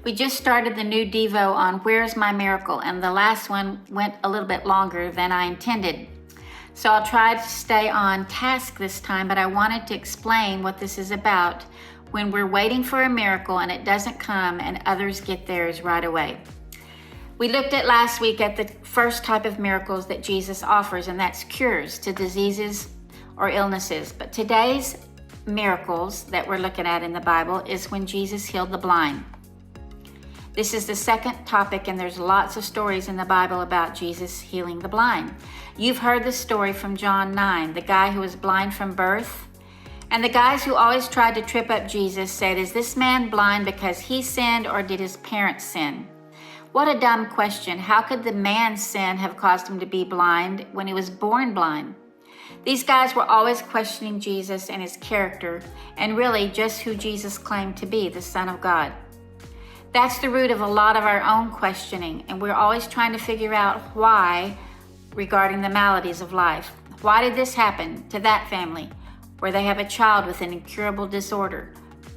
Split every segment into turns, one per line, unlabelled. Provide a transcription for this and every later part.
We just started the new Devo on Where's My Miracle, and the last one went a little bit longer than I intended. So I'll try to stay on task this time, but I wanted to explain what this is about when we're waiting for a miracle and it doesn't come and others get theirs right away. We looked at last week at the first type of miracles that Jesus offers, and that's cures to diseases or illnesses. But today's miracles that we're looking at in the Bible is when Jesus healed the blind. This is the second topic, and there's lots of stories in the Bible about Jesus healing the blind. You've heard the story from John 9, the guy who was blind from birth. And the guys who always tried to trip up Jesus said, is this man blind because he sinned or did his parents sin? What a dumb question. How could the man's sin have caused him to be blind when he was born blind? These guys were always questioning Jesus and his character, and really just who Jesus claimed to be, the Son of God. That's the root of a lot of our own questioning, and we're always trying to figure out why regarding the maladies of life. Why did this happen to that family where they have a child with an incurable disorder?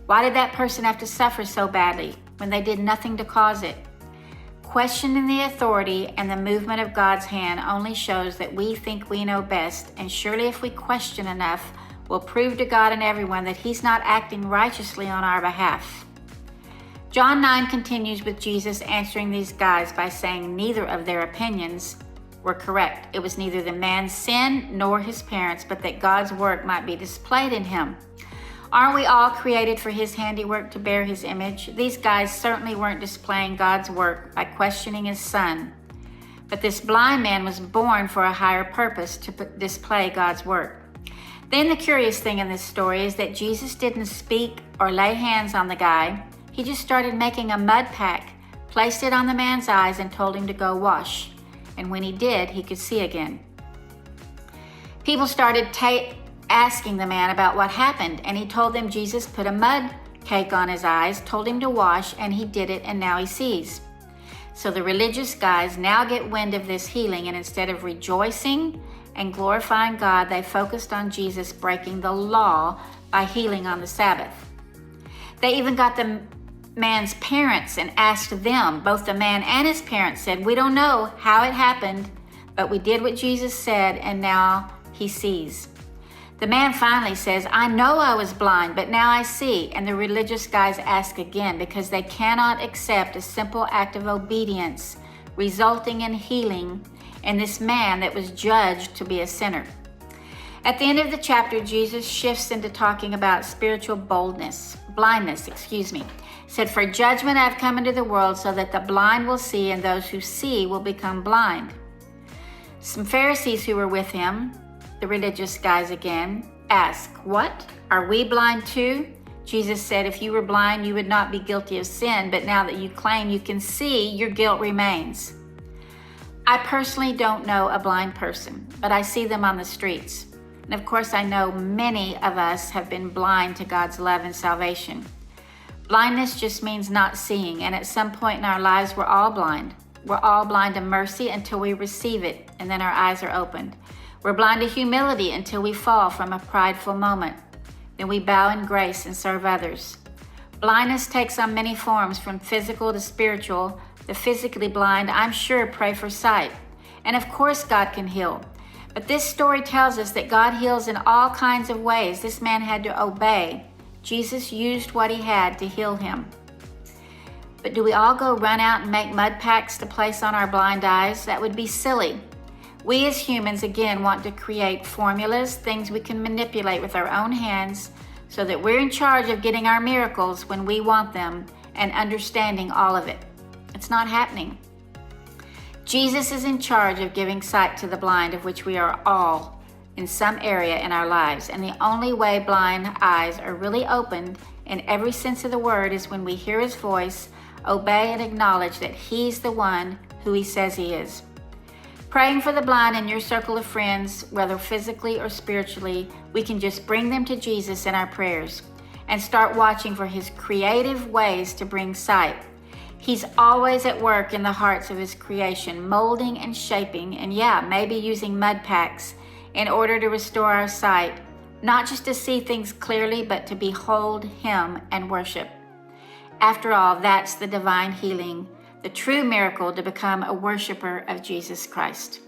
Why did that person have to suffer so badly when they did nothing to cause it? Questioning the authority and the movement of God's hand only shows that we think we know best, and surely if we question enough, we'll prove to God and everyone that He's not acting righteously on our behalf. John 9 continues with Jesus answering these guys by saying neither of their opinions were correct. It was neither the man's sin nor his parents, but that God's work might be displayed in him. Aren't we all created for His handiwork to bear His image? These guys certainly weren't displaying God's work by questioning His Son. But this blind man was born for a higher purpose, to display God's work. Then the curious thing in this story is that Jesus didn't speak or lay hands on the guy. He just started making a mud pack, placed it on the man's eyes, and told him to go wash. And when he did, he could see again. People started asking the man about what happened, and he told them Jesus put a mud cake on his eyes, told him to wash, and he did it, and now he sees. So the religious guys now get wind of this healing, and instead of rejoicing and glorifying God, they focused on Jesus breaking the law by healing on the Sabbath. They even got the man's parents and asked them. Both the man and his parents said, we don't know how it happened, but we did what Jesus said, and now he sees. The man finally says, I know I was blind, but now I see. And the religious guys ask again because they cannot accept a simple act of obedience resulting in healing in this man that was judged to be a sinner. At the end of the chapter, Jesus shifts into talking about spiritual blindness. He said, for judgment I've come into the world so that the blind will see, and those who see will become blind. Some Pharisees who were with him, the religious guys again, ask, what? Are we blind too? Jesus said, if you were blind, you would not be guilty of sin, but now that you claim you can see, your guilt remains. I personally don't know a blind person, but I see them on the streets. And of course, I know many of us have been blind to God's love and salvation. Blindness just means not seeing, and at some point in our lives, we're all blind. We're all blind to mercy until we receive it, and then our eyes are opened. We're blind to humility until we fall from a prideful moment. Then we bow in grace and serve others. Blindness takes on many forms, from physical to spiritual. The physically blind, I'm sure, pray for sight. And of course, God can heal. But this story tells us that God heals in all kinds of ways. This man had to obey. Jesus used what he had to heal him. But do we all go run out and make mud packs to place on our blind eyes? That would be silly. We as humans, again, want to create formulas, things we can manipulate with our own hands so that we're in charge of getting our miracles when we want them and understanding all of it. It's not happening. Jesus is in charge of giving sight to the blind, of which we are all in some area in our lives. And the only way blind eyes are really opened in every sense of the word is when we hear His voice, obey, and acknowledge that He's the one who He says He is. Praying for the blind in your circle of friends, whether physically or spiritually, we can just bring them to Jesus in our prayers and start watching for His creative ways to bring sight. He's always at work in the hearts of His creation, molding and shaping, and maybe using mud packs in order to restore our sight, not just to see things clearly, but to behold Him and worship. After all, that's the divine healing, the true miracle to become a worshiper of Jesus Christ.